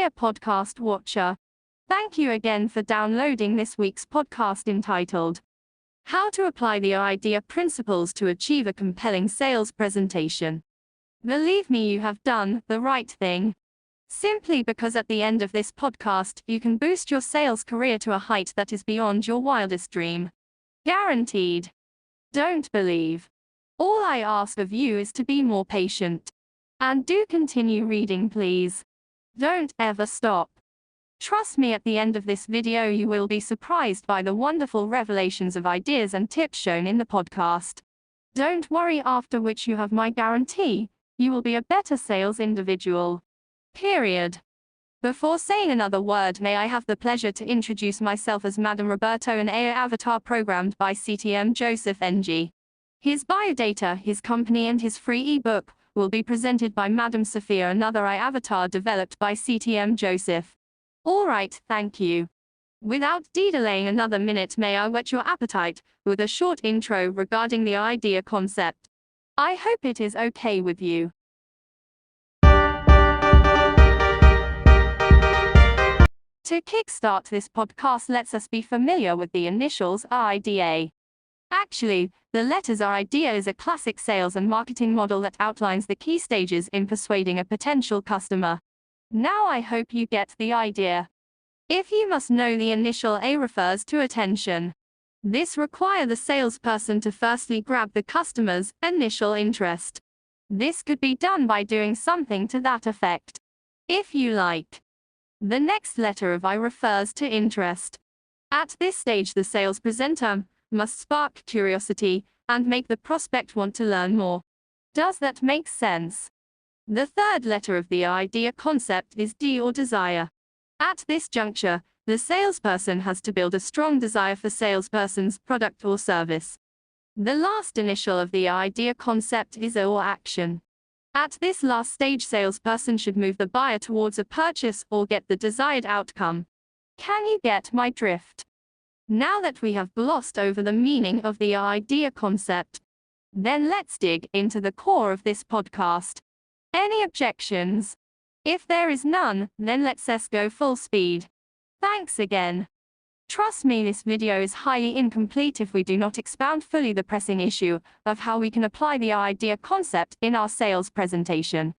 Dear podcast watcher, thank you again for downloading this week's podcast entitled How to Apply the AIDA Principles to Achieve a Compelling Sales Presentation. Believe me, you have done the right thing. Simply because at the end of this podcast, you can boost your sales career to a height that is beyond your wildest dream. Guaranteed. Don't believe. All I ask of you is to be more patient. And do continue reading, please. Don't ever stop. Trust me, at the end of this video you will be surprised by the wonderful revelations of ideas and tips shown in the podcast. Don't worry, after which you have my guarantee, you will be a better sales individual. Period. Before saying another word, may I have the pleasure to introduce myself as Madam Roberto, an AI avatar programmed by CTM Joseph NG. His biodata, his company and his free ebook will be presented by Madam Sophia, another AI avatar developed by CTM Joseph. Alright, thank you. Without delaying another minute, may I whet your appetite with a short intro regarding the AIDA concept. I hope it is okay with you. To kickstart this podcast, let's us be familiar with the initials AIDA. Actually, the letters AIDA is a classic sales and marketing model that outlines the key stages in persuading a potential customer. Now I hope you get the idea. If you must know, the initial A refers to attention. This requires the salesperson to firstly grab the customer's initial interest. This could be done by doing something to that effect, if you like. The next letter of I refers to interest. At this stage, the sales presenter must spark curiosity and make the prospect want to learn more. Does that make sense? The third letter of the AIDA concept is D, or desire. At this juncture, the salesperson has to build a strong desire for salesperson's product or service. The last initial of the AIDA concept is A, or action. At this last stage, salesperson should move the buyer towards a purchase or get the desired outcome. Can you get my drift? Now that we have glossed over the meaning of the AIDA concept, then let's dig into the core of this podcast. Any objections? If there is none, then let's go full speed. Thanks again. Trust me, this video is highly incomplete if we do not expound fully the pressing issue of how we can apply the AIDA concept in our sales presentation.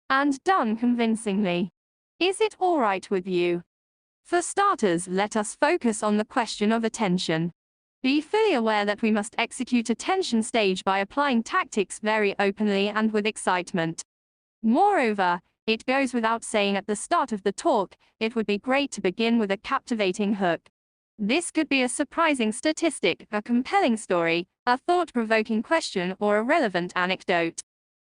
And done convincingly. Is it alright with you? For starters, let us focus on the question of attention. Be fully aware that we must execute attention stage by applying tactics very openly and with excitement. Moreover, it goes without saying at the start of the talk, it would be great to begin with a captivating hook. This could be a surprising statistic, a compelling story, a thought-provoking question, or a relevant anecdote.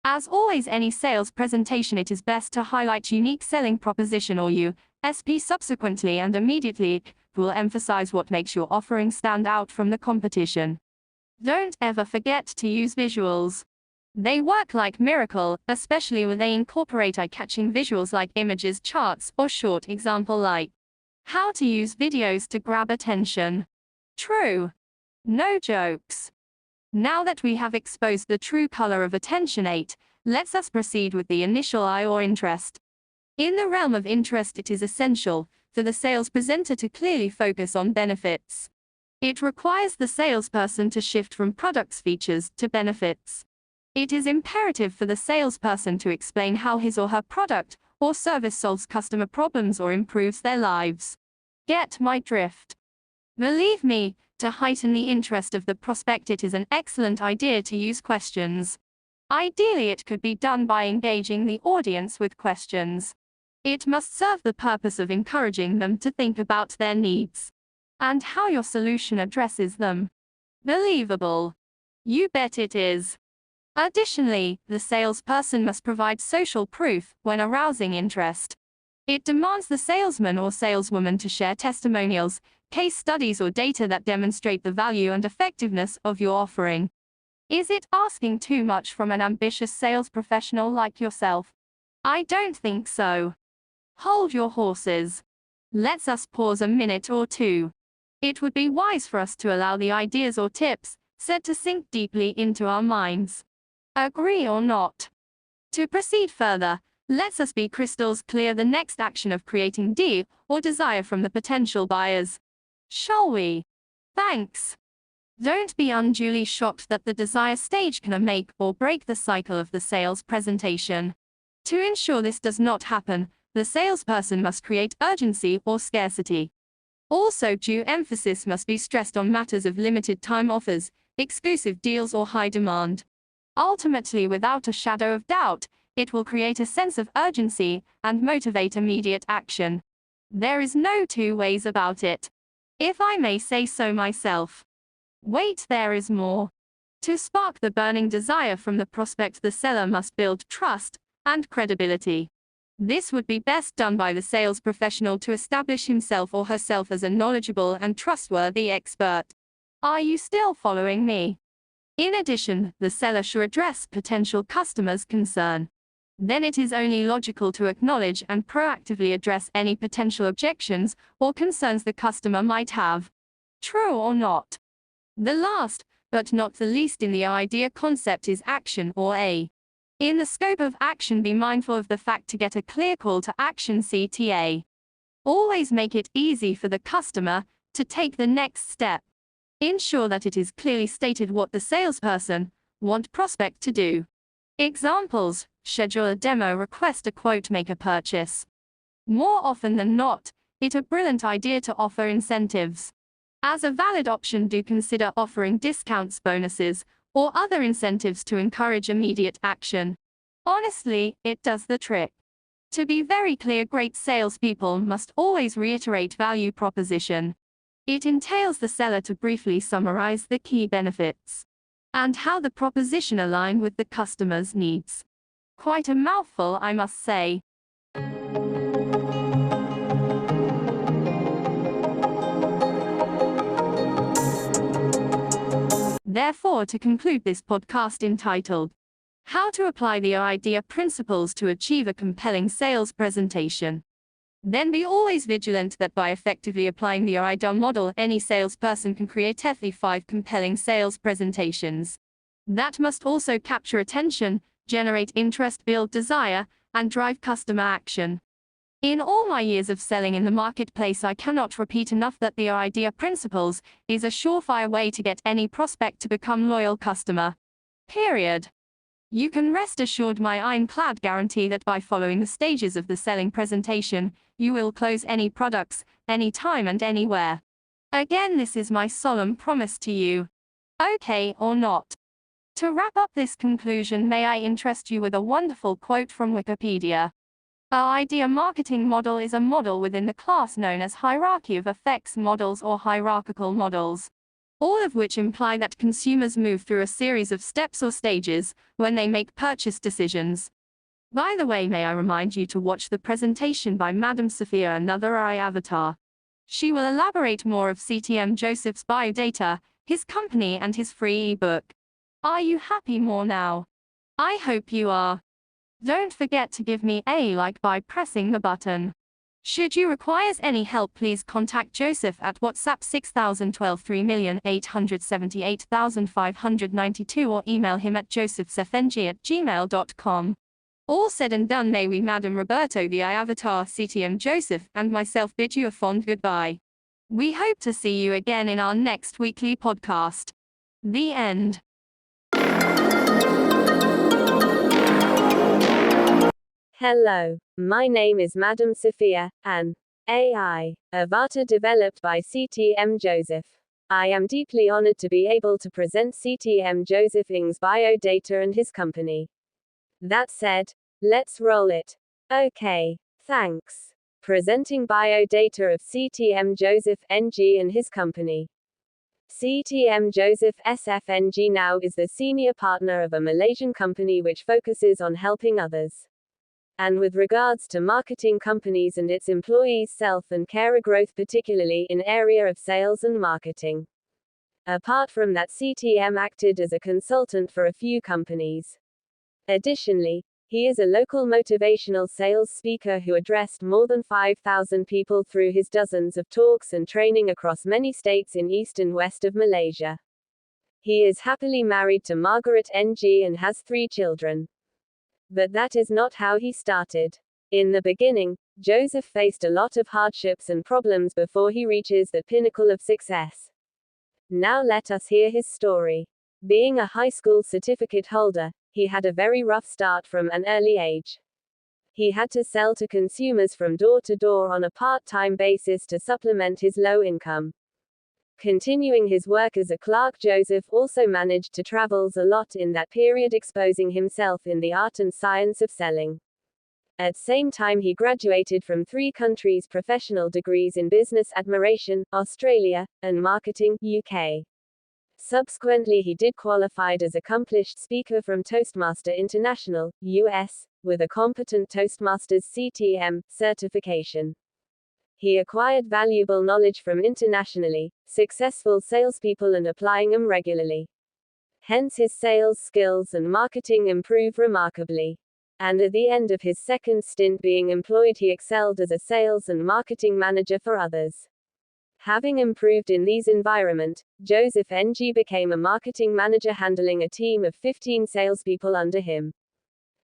As always, any sales presentation, it is best to highlight unique selling proposition or USP subsequently and immediately. It will emphasize what makes your offering stand out from the competition. Don't ever forget to use visuals. They work like miracle, especially when they incorporate eye-catching visuals like images, charts, or short example like how to use videos to grab attention. True. No jokes. Now that we have exposed the true color of attention 8, let's us proceed with the initial I, or interest. In the realm of interest, it is essential for the sales presenter to clearly focus on benefits. It requires the salesperson to shift from products features to benefits. It is imperative for the salesperson to explain how his or her product or service solves customer problems or improves their lives. Get my drift? Believe me, to heighten the interest of the prospect, it is an excellent idea to use questions. Ideally, it could be done by engaging the audience with questions. It must serve the purpose of encouraging them to think about their needs and how your solution addresses them. Believable? You bet it is. Additionally, the salesperson must provide social proof when arousing interest. It demands the salesman or saleswoman to share testimonials, case studies, or data that demonstrate the value and effectiveness of your offering. Is it asking too much from an ambitious sales professional like yourself? I don't think so. Hold your horses. Let's us pause a minute or two. It would be wise for us to allow the ideas or tips said to sink deeply into our minds. Agree or not? To proceed further, Let's us be crystals clear the next action of creating D or desire from the potential buyers. Shall we? Thanks. Don't be unduly shocked that the desire stage can make or break the cycle of the sales presentation. To ensure this does not happen, the salesperson must create urgency or scarcity. Also, due emphasis must be stressed on matters of limited time offers, exclusive deals or high demand. Ultimately, without a shadow of doubt, it will create a sense of urgency and motivate immediate action. There is no two ways about it. If I may say so myself. Wait, there is more. To spark the burning desire from the prospect, the seller must build trust and credibility. This would be best done by the sales professional to establish himself or herself as a knowledgeable and trustworthy expert. Are you still following me? In addition, the seller should address potential customers' concern. Then it is only logical to acknowledge and proactively address any potential objections or concerns the customer might have. True or not? The last, but not the least in the AIDA concept is action or A. In the scope of action, be mindful of the fact to get a clear call to action CTA. Always make it easy for the customer to take the next step. Ensure that it is clearly stated what the salesperson want prospect to do. Examples: schedule a demo, request a quote, make a purchase. More often than not, it's a brilliant idea to offer incentives. As a valid option, do consider offering discounts, bonuses, or other incentives to encourage immediate action. Honestly, it does the trick. To be very clear, great salespeople must always reiterate value proposition. It entails the seller to briefly summarize the key benefits and how the proposition align with the customer's needs. Quite a mouthful, I must say. Therefore, to conclude this podcast entitled, How to Apply the AIDA Principles to Achieve a Compelling Sales Presentation, then be always vigilant that by effectively applying the AIDA model, any salesperson can create at least 5 compelling sales presentations. That must also capture attention, generate interest, build desire, and drive customer action. In all my years of selling in the marketplace, I cannot repeat enough that the AIDA principles is a surefire way to get any prospect to become loyal customer. Period. You can rest assured my ironclad guarantee that by following the stages of the selling presentation, you will close any products, anytime and anywhere. Again, this is my solemn promise to you. Okay or not? To wrap up this conclusion, may I interest you with a wonderful quote from Wikipedia. AIDA marketing model is a model within the class known as hierarchy of effects models or hierarchical models, all of which imply that consumers move through a series of steps or stages when they make purchase decisions. By the way, may I remind you to watch the presentation by Madam Sophia, another AI avatar. She will elaborate more of CTM Joseph's biodata, his company and his free ebook. Are you happy more now? I hope you are. Don't forget to give me a like by pressing the button. Should you require any help, please contact Joseph at WhatsApp 6012 3,878,592 or email him at josephsfng@gmail.com. All said and done, may we, Madam Roberto, the avatar, CTM Joseph, and myself bid you a fond goodbye. We hope to see you again in our next weekly podcast. The end. Hello, my name is Madam Sophia, an AI avatar developed by CTM Joseph. I am deeply honored to be able to present CTM Joseph Ng's biodata and his company. That said, let's roll it. Okay, thanks. Presenting biodata of CTM Joseph NG and his company. CTM Joseph SFNG now is the senior partner of a Malaysian company which focuses on helping others. And with regards to marketing companies and its employees' self and career growth, particularly in area of sales and marketing. Apart from that, CTM acted as a consultant for a few companies. Additionally, he is a local motivational sales speaker who addressed more than 5,000 people through his dozens of talks and training across many states in east and west of Malaysia. He is happily married to Margaret NG and has 3 children. But that is not how he started. In the beginning, Joseph faced a lot of hardships and problems before he reaches the pinnacle of success. Now let us hear his story. Being a high school certificate holder, he had a very rough start from an early age. He had to sell to consumers from door to door on a part-time basis to supplement his low income. Continuing his work as a clerk, Joseph also managed to travel a lot in that period, exposing himself in the art and science of selling. At the same time, he graduated from 3 countries' professional degrees in business administration, Australia, and marketing, UK. Subsequently, he did qualified as accomplished speaker from Toastmaster International, US, with a competent Toastmasters CTM certification. He acquired valuable knowledge from internationally successful salespeople and applying them regularly. Hence his sales skills and marketing improved remarkably. And at the end of his second stint being employed, he excelled as a sales and marketing manager for others. Having improved in these environment, Joseph NG became a marketing manager handling a team of 15 salespeople under him.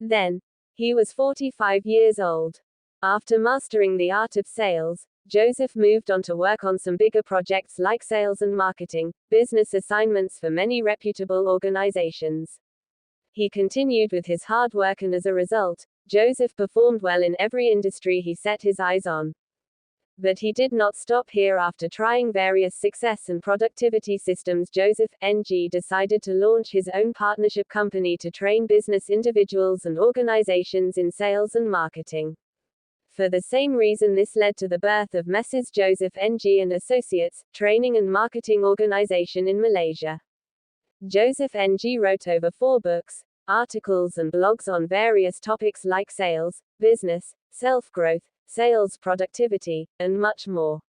Then, he was 45 years old. After mastering the art of sales, Joseph moved on to work on some bigger projects like sales and marketing, business assignments for many reputable organizations. He continued with his hard work, and as a result, Joseph performed well in every industry he set his eyes on. But he did not stop here. After trying various success and productivity systems, Joseph NG decided to launch his own partnership company to train business individuals and organizations in sales and marketing. For the same reason, this led to the birth of Messrs. Joseph NG and Associates, training and marketing organization in Malaysia. Joseph NG wrote over 4 books, articles and blogs on various topics like sales, business, self-growth, sales productivity, and much more.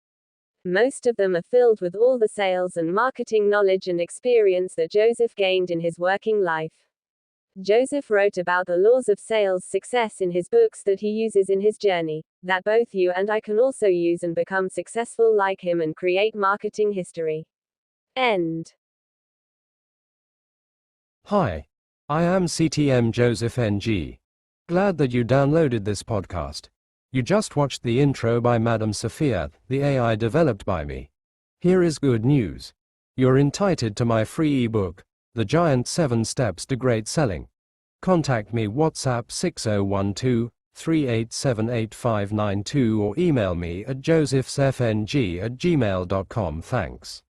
Most of them are filled with all the sales and marketing knowledge and experience that Joseph gained in his working life. Joseph wrote about the laws of sales success in his books that he uses in his journey, that both you and I can also use and become successful like him and create marketing history. End. Hi, I am CTM Joseph NG. Glad that you downloaded this podcast. You just watched the intro by Madam Sophia, the AI developed by me. Here is good news. You're entitled to my free ebook, The Giant 7 Steps to Great Selling. Contact me WhatsApp 6012-3878-592 or email me at josephsfng@gmail.com. Thanks.